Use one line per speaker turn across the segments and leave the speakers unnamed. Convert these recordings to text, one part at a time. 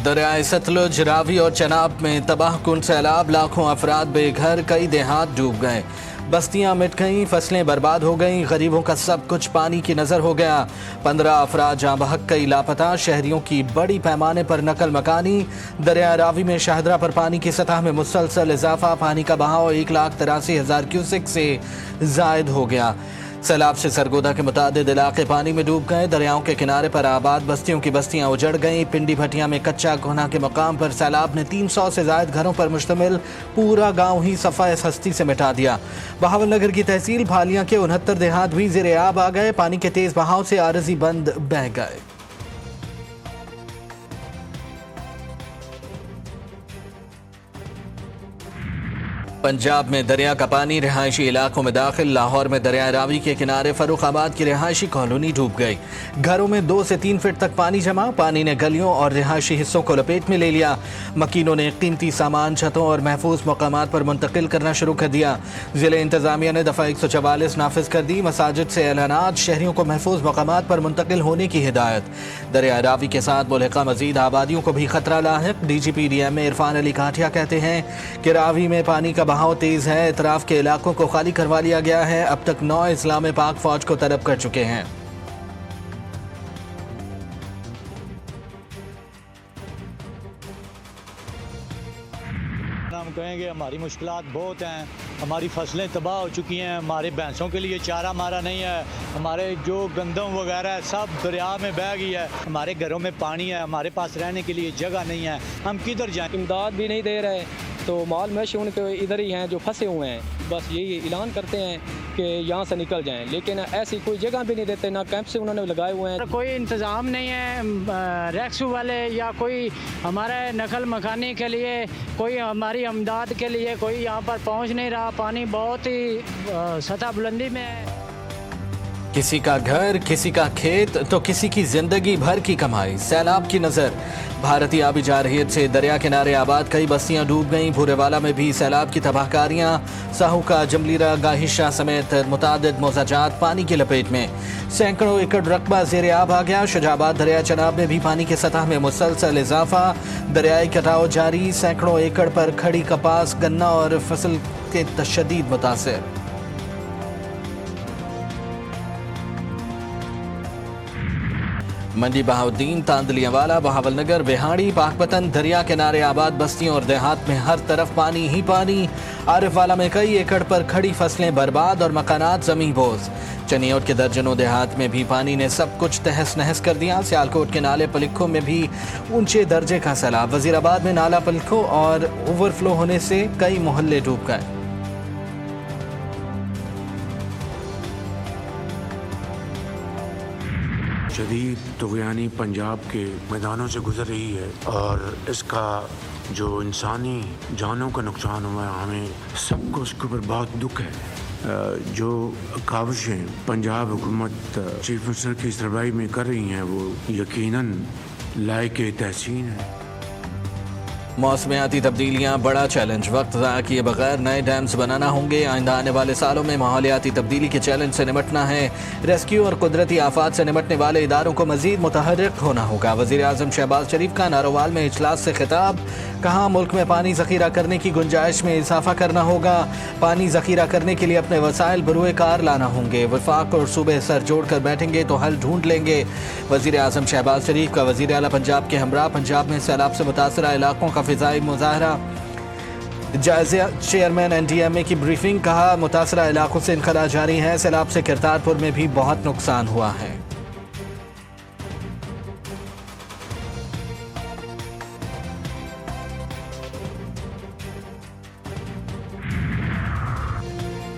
दरियाए सतलुज, रावी और चनाब में तबाह कुन सैलाब, लाखों अफराद बेघर, कई देहात डूब गए, बस्तियां मिट गईं, फसलें बर्बाद हो गईं, गरीबों का सब कुछ पानी की नज़र हो गया। 15 अफराद जाँ बहक, कई लापता, शहरियों की बड़ी पैमाने पर नकल मकानी। दरिया रावी में शाहदरा पर पानी की सतह में मुसलसल इजाफा, पानी का बहाव 1,83,000 क्यूसेक से जायद हो गया। सैलाब से सरगोदा के मुतादिद इलाके पानी में डूब गए। दरियाओं के किनारे पर आबाद बस्तियों की बस्तियां उजड़ गईं। पिंडी भटिया में कच्चा कोना के मकाम पर सैलाब ने 300 से जायद घरों पर मुश्तमिल पूरा गांव ही सफा इस हस्ती से मिटा दिया। बहावलनगर की तहसील भालियां के 69 देहात भी ज़ेरे आब आ गए। पानी के तेज बहाव से आरजी बंद बह गए। पंजाब में दरिया का पानी रिहायशी इलाकों में दाखिल। लाहौर में दरिया रावी के किनारे फर्रुखाबाद की रिहायशी कॉलोनी डूब गई। घरों में 2 से 3 फीट तक पानी जमा। पानी ने गलियों और रिहायशी हिस्सों को लपेट में ले लिया। मकीनों ने कीमती सामान छतों और महफूज मकामात पर मुंतकिल करना शुरू कर दिया। जिले इंतजामिया ने दफ़ा 144 नाफिज कर दी। मसाजिद से ऐलानात, शहरियों को महफूज मकामात पर मुंतकिल होने की हिदायत। दरिया रावी के साथ मुल्हिका मजीद आबादियों को भी खतरा लाहिक। DGP DMA इरफान अली काठिया कहते हैं कि रावी में पानी का बहाव तेज है। इतराफ के इलाकों को खाली करवा लिया गया है। अब तक 9 इस्लाम पाक फौज को तलब कर चुके हैं।
हम कहेंगे हमारी मुश्किलात बहुत हैं, हमारी फसलें तबाह हो चुकी हैं, हमारे भैंसों के लिए चारा मारा नहीं है, हमारे जो गंदम वगैरह है सब दरिया में बह गई है, हमारे घरों में पानी है, हमारे पास रहने के लिए जगह नहीं है, हम किधर जाएं?
इमदाद भी नहीं दे रहे, तो माल मवेशी उनके इधर ही हैं जो फंसे हुए हैं। बस यही ऐलान करते हैं कि यहाँ से निकल जाएं, लेकिन ऐसी कोई जगह भी नहीं देते, ना कैंप से उन्होंने लगाए हुए हैं।
कोई इंतज़ाम नहीं है रेस्क्यू वाले या कोई हमारे नकल मकानी के लिए, कोई हमारी अमदाद के लिए कोई यहाँ पर पहुँच नहीं रहा। पानी बहुत ही सतह बुलंदी में है।
किसी का घर, किसी का खेत, तो किसी की जिंदगी भर की कमाई। सैलाब की नज़र भारतीय आबी जारहियत से दरिया किनारे आबाद कई बस्तियां डूब गईं। भूरेवाला में भी सैलाब की तबाहकारियां। साहूका, जमलीरा, गाहिशा समेत मुतादिद मौजाजात पानी की लपेट में। सैकड़ों एकड़ रकबा ज़ेरे आब आ गया। शुजाबाद दरिया चनाब में भी पानी की सतह में मुसलसल इजाफा। दरियाई कटाव जारी। सैकड़ों एकड़ पर खड़ी कपास, गन्ना और फसल के तशदीद मुतासिर। मंडी बहाउद्दीन, तांदलियावाला, बहावलनगर, बिहाड़ी, पाकपतन, दरिया किनारे आबाद बस्तियों और देहात में हर तरफ पानी ही पानी। आरिफवाला में कई एकड़ पर खड़ी फसलें बर्बाद और मकानात जमी बोझ। चनियोट के दर्जनों देहात में भी पानी ने सब कुछ तहस नहस कर दिया। सियालकोट के नाले पलिखों में भी ऊंचे दर्जे का सैलाब। वजीराबाद में नाला पलिखों और ओवरफ्लो होने से कई मोहल्ले डूब गए।
शदीद तुग़यानी पंजाब के मैदानों से गुजर रही है और इसका जो इंसानी जानों का नुकसान हुआ है, हमें सबको उसके ऊपर बहुत दुख है। जो काविशें पंजाब हुकूमत चीफ मिनिस्टर की सरबराही में कर रही हैं वो यकीनन लायक तहसीन है।
मौसमियाती तब्दीलियां बड़ा चैलेंज। वक्त ज़ाया किए बगैर नए डैम्स बनाना होंगे। आइंदा आने वाले सालों में माहौलियाती तब्दीली के चैलेंज से निमटना है। रेस्क्यू और कुदरती आफात से निमटने वाले इदारों को मजीद मुतहर्रिक होना होगा। वज़ीर आज़म शहबाज शरीफ का नारोवाल में इजलास से खिताब। कहा मुल्क में पानी ज़ख़ीरा करने की गुंजाइश में इजाफा करना होगा। पानी ज़ख़ीरा करने के लिए अपने वसाइल बरूए कार लाना होंगे। वफाक और सूबे सर जोड़ कर बैठेंगे तो हल ढूंढ लेंगे। वज़ीर आज़म शहबाज शरीफ का वज़ीर आला पंजाब के हमरा पंजाब में सैलाब से मुतासरा इलाकों का फ़िज़ाई मुज़ाहरा जायज़ा। चेयरमैन NDMA की ब्रीफिंग। कहा मुतासरा इलाकों से इनखला जारी है। सैलाब से करतारपुर में भी बहुत नुकसान हुआ है।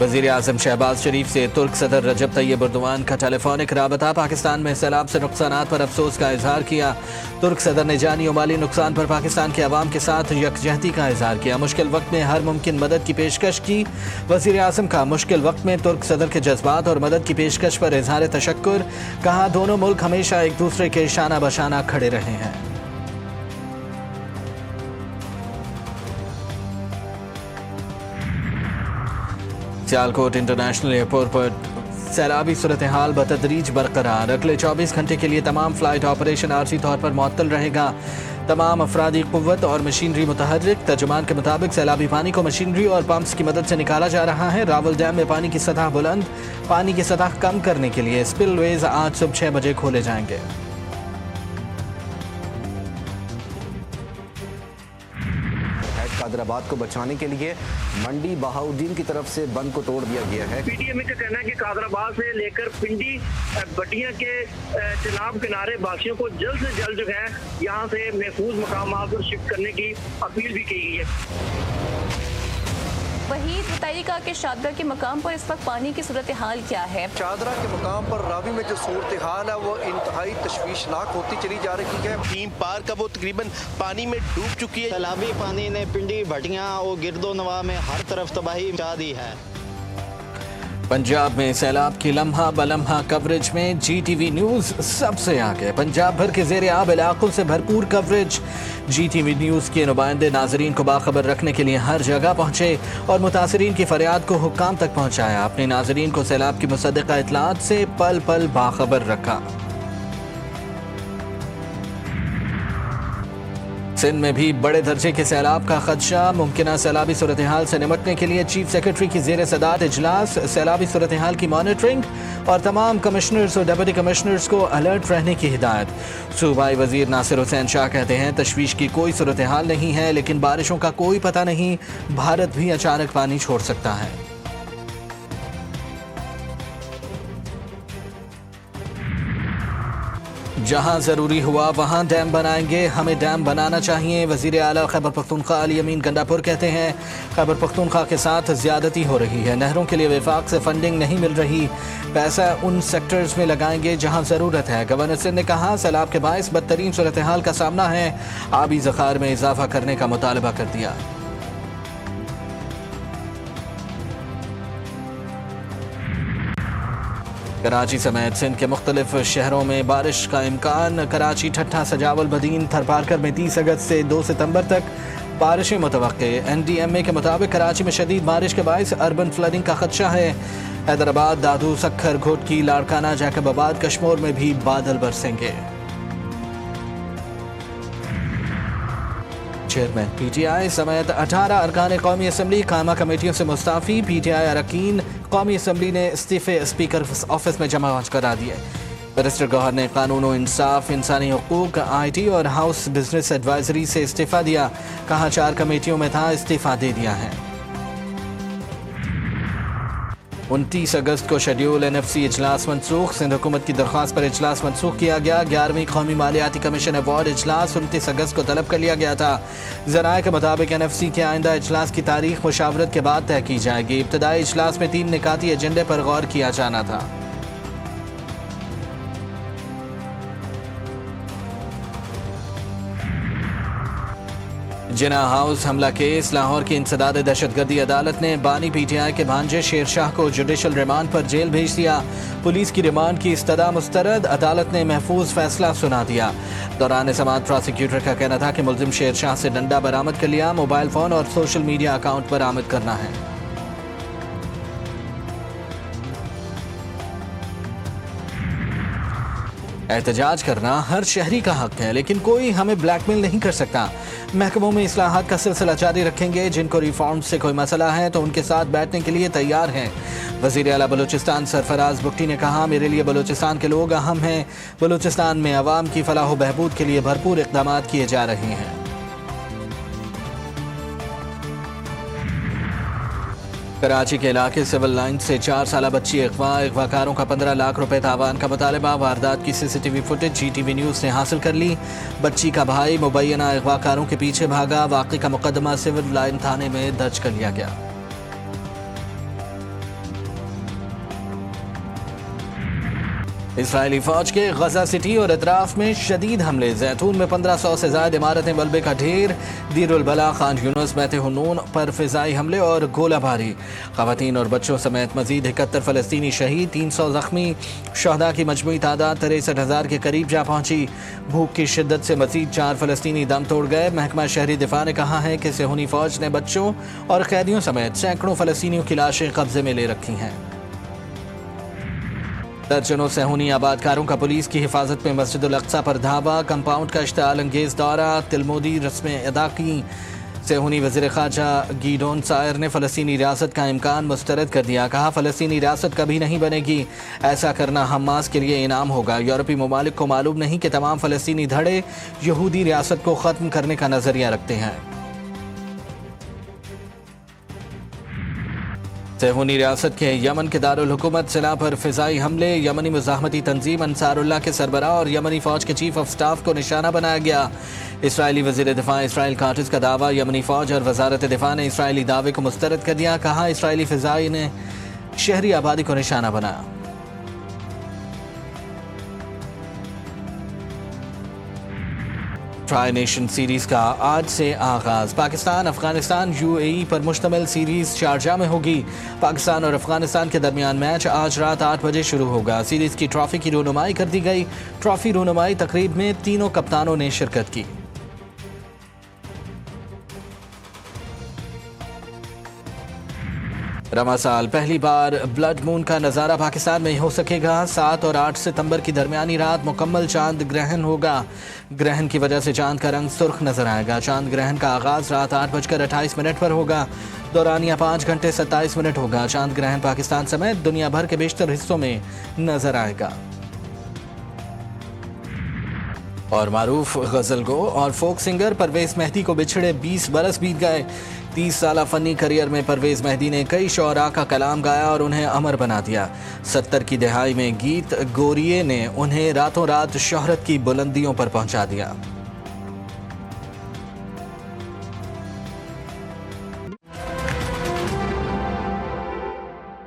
वज़ीर आज़म शहबाज शरीफ से तुर्क सदर रजब तैयब एर्दोआन का टेलीफोनिक राबता। पाकिस्तान में सैलाब से नुकसानात पर अफसोस का इजहार किया। तुर्क सदर ने जानी और माली नुकसान पर पाकिस्तान के अवाम के साथ यकजहती का इजहार किया। मुश्किल वक्त में हर मुमकिन मदद की पेशकश की। वज़ीर आज़म का मुश्किल वक्त में तुर्क सदर के जज्बात और मदद की पेशकश पर इजहार तशक्कुर। कहा दोनों मुल्क हमेशा एक दूसरे के शाना बशाना खड़े रहे हैं। सियालकोट इंटरनेशनल एयरपोर्ट पर सैलाबी सूरत हाल बतदरीज बरकरार। अगले 24 घंटे के लिए तमाम फ्लाइट ऑपरेशन आरजी तौर पर मुअत्तल रहेगा। तमाम अफरादी क़ुव्वत और मशीनरी मुतहर्रिक। तर्जुमान के मुताबिक सैलाबी पानी को मशीनरी और पंप्स की मदद से निकाला जा रहा है। रावल डैम में पानी की सतह बुलंद। पानी की सतह कम करने के लिए स्पिलवेज आज सुबह 6 बजे खोले जाएंगे।
कादराबाद को बचाने के लिए मंडी बहाउद्दीन की तरफ से बंद को तोड़ दिया गया है।
पीटीएम का कहना है कि कादराबाद से लेकर पिंडी बटिया के चिनाब किनारे वासियों को जल्द से जल्द जो है यहाँ से महफूज मकामात पर शिफ्ट करने की अपील भी की गई है।
वहीद बताइएगा कि शादरा के मकाम पर इस वक्त पानी की सूरत हाल क्या है?
शादरा के मकाम पर रावी में जो सूरत हाल है वो इंतहाई तशवीशनाक होती चली जा रही है।
टीम पार्क वो तकरीबन पानी में डूब चुकी है।
सैलाबी पानी ने पिंडी भटियां और गिरदो नवा में हर तरफ तबाही मचा दी है।
पंजाब में सैलाब की लम्हा बलम्हा कवरेज में GTV न्यूज़ सबसे आगे। पंजाब भर के ज़ेरे आब इलाकों से भरपूर कवरेज। GTV न्यूज़ के नुमाइंदे नाजरीन को बाखबर रखने के लिए हर जगह पहुँचे और मुतासरीन की फरियाद को हुक्काम तक पहुँचाया। अपने नाजरीन को सैलाब की मुसद्दक़ा इतलात से पल पल बाखबर रखा। सिंध में भी बड़े दर्जे के सैलाब का खदशा। मुमकिन सैलाबी सूरत हाल से निपटने के लिए चीफ सेक्रेटरी की ज़ेर सदारत इजलास। सैलाबी सूरत हाल की मॉनिटरिंग और तमाम कमिश्नर्स और डिप्टी कमिश्नर्स को अलर्ट रहने की हिदायत। सूबाई वजीर नासिर हुसैन शाह कहते हैं तशवीश की कोई सूरत हाल नहीं है, लेकिन बारिशों का कोई पता नहीं, भारत भी अचानक पानी छोड़ सकता है। जहां ज़रूरी हुआ वहां डैम बनाएंगे, हमें डैम बनाना चाहिए। वज़ीर आला खैबर पख्तूनख्वा अली अमीन गंडापुर कहते हैं खैबर पख्तूनख्वा के साथ ज़्यादती हो रही है। नहरों के लिए वफाक से फंडिंग नहीं मिल रही, पैसा उन सेक्टर्स में लगाएंगे जहां ज़रूरत है। गवर्नर सिंध ने कहा सैलाब के बायस बदतरीन सूरत हाल का सामना है, आबी ज़खायर में इजाफा करने का मुतालबा कर दिया। कराची समेत सिंध के मुख्तलिफ शहरों में बारिश का इम्कान। कराची, ठट्ठा, सजावल, बदीन, थरपारकर में 30 अगस्त से 2 सितंबर तक बारिशें मुतवक्के। NDMA के मुताबिक कराची में शदीद बारिश के बायस अर्बन फ्लडिंग का खदशा है। हैदराबाद, दादू, सक्खर, घोटकी, लाड़काना, जैकबाबाद, कश्मोर में भी बादल बरसेंगे। चेयरमैन PTI समेत 18 अरकान कौमी असम्बली कायमा कमेटियों से मुस्ताफ़ी। PTI अरकान कौमी असम्बली ने इस्तीफ़े स्पीकर ऑफिस में जमा करा दिए। बैरिस्टर गौहर ने कानून व इंसाफ, इंसानी हुकूक, IT और हाउस बिजनेस एडवाइजरी से इस्तीफ़ा दिया। कहा 4 कमेटियों में था, इस्तीफ़ा दे दिया है। 29 अगस्त को शेड्यूल NFC इजलास मनसूख। सिंध हुकूमत की दरख्वास्त पर इजलास मनसूख किया गया। 11वीं कौमी मालियाती कमीशन अवार्ड इजलास 29 अगस्त को तलब कर लिया गया था। ज़राए के मुताबिक NFC के आइंदा इजलास की तारीख मुशावरत के बाद तय की जाएगी। इब्तदाई इजलास में 3 निकाती एजेंडे पर गौर किया जाना था। जिना हाउस हमला केस। लाहौर की इंसदाद दहशतगर्दी अदालत ने बानी PTI के भांजे शेरशाह को जुडिशल रिमांड पर जेल भेज दिया। पुलिस की रिमांड की इस्तदा मुस्तरद। अदालत ने महफूज फैसला सुना दिया। दौरान समाअत प्रोसिक्यूटर का कहना था कि मुल्जिम शेरशाह से डंडा बरामद कर लिया, मोबाइल फ़ोन और सोशल मीडिया अकाउंट बरामद करना है। एहतजाज करना हर शहरी का हक है, लेकिन कोई हमें ब्लैकमेल नहीं कर सकता। महकमों में इस्लाहात का सिलसिला जारी रखेंगे। जिनको रिफॉर्म से कोई मसला है तो उनके साथ बैठने के लिए तैयार हैं। वज़ीर आला बलूचिस्तान सरफराज बुगटी ने कहा मेरे लिए बलूचिस्तान के लोग अहम हैं। बलूचिस्तान में अवाम की फलाह व बहबूद के लिए भरपूर इक़दामात किए जा रहे हैं। कराची के इलाके सिविल लाइन से 4 साला बच्ची अगवाकारों का 15 लाख रुपए तावान का मुतालबा। वारदात की CCTV फुटेज GTV न्यूज़ ने हासिल कर ली। बच्ची का भाई मुबैना अगवाकारों के पीछे भागा। वाक़े का मुकदमा सिविल लाइन थाने में दर्ज कर लिया गया। इसराइली फौज के गजा सिटी और अतराफ में शदीद हमले। जैतून में 1500 से ज़ायद इमारतें मलबे का ढेर। दीरुल बला, खान यूनुस, बैत हुनून पर फ़िज़ाई हमले और गोलाबारी। ख़वातीन और बच्चों समेत मज़ीद 71 फ़लस्तीनी शहीद, 300 ज़ख्मी। शहदा की मजमूई तादाद 63,000 के करीब जा पहुँची। भूख की शिद्दत से मज़ीद 4 फ़लस्तीनी दम तोड़ गए। महकमा शहरी दिफा ने कहा है कि सेहूनी फ़ौज ने बच्चों और कैदियों समेत सैकड़ों फ़लस्तीनियों की लाशें कब्ज़े में ले रखी हैं। दर्जनों सेहूनी आबादकारों का पुलिस की हिफाजत में मस्जिद उल अक्सा पर धावा, कंपाउंड का इश्तिआल अंगेज दौरा, तिलमोदी रस्में अदा की। सेहूनी वज़ीर ख़ारजा गीडोन सायर ने फ़लस्तीनी रियासत का इम्कान मुस्तरद कर दिया। कहा, फ़लस्तीनी रियासत कभी नहीं बनेगी, ऐसा करना हमास के लिए इनाम होगा। यूरोपीय ममालिक को मालूम नहीं कि तमाम फ़लस्तीनी धड़े यहूदी रियासत को ख़त्म करने का नज़रिया रखते हैं। सेहूनी रियासत के यमन के दारुल हुकूमत सिना पर फ़िज़ाई हमले, यमनी मुज़ाहमती तंजीम अंसारुल्लाह के सरबराह और यमनी फ़ौज के चीफ ऑफ स्टाफ को निशाना बनाया गया। इसराइली वज़ीर दिफा इसराइल काटिस का दावा, यमनी फ़ौज और वज़ारत दिफा ने इसराइली दावे को मुस्तरद कर दिया। कहा, इसराइली फ़िज़ाई ने शहरी आबादी को निशाना बनाया। ट्राई नेशन सीरीज का आज से आगाज। पाकिस्तान अफगानिस्तान यूएई पर मुश्तमिल सीरीज शारजाह में होगी। पाकिस्तान और अफगानिस्तान के दरमियान मैच आज रात 8 बजे शुरू होगा। सीरीज की ट्रॉफी की रूनुमाई कर दी गई। ट्रॉफी रूनुमाई तकरीब में तीनों कप्तानों ने शिरकत की। रमा साल पहली बार ब्लड मून का नज़ारा पाकिस्तान में हो सकेगा। 7 और 8 सितंबर की दरमियानी रात मुकम्मल चांद ग्रहण होगा। ग्रहण की वजह से चांद का रंग सुर्ख नजर आएगा। चांद ग्रहण का आगाज रात 8:28 पर होगा। दौरानिया 5 घंटे 27 मिनट होगा। चांद ग्रहण पाकिस्तान समेत दुनिया भर के बेशतर हिस्सों में नजर आएगा। और मारूफ गजल गो और फोक सिंगर परवेज मेहदी को बिछड़े 20 बरस बीत गए। 30 साल फनी करियर में परवेज मेहदी ने कई शोरा का कलाम गाया और उन्हें अमर बना दिया। 70 की दहाई में गीत गोरिये ने उन्हें रातों रात शोहरत की बुलंदियों पर पहुंचा दिया।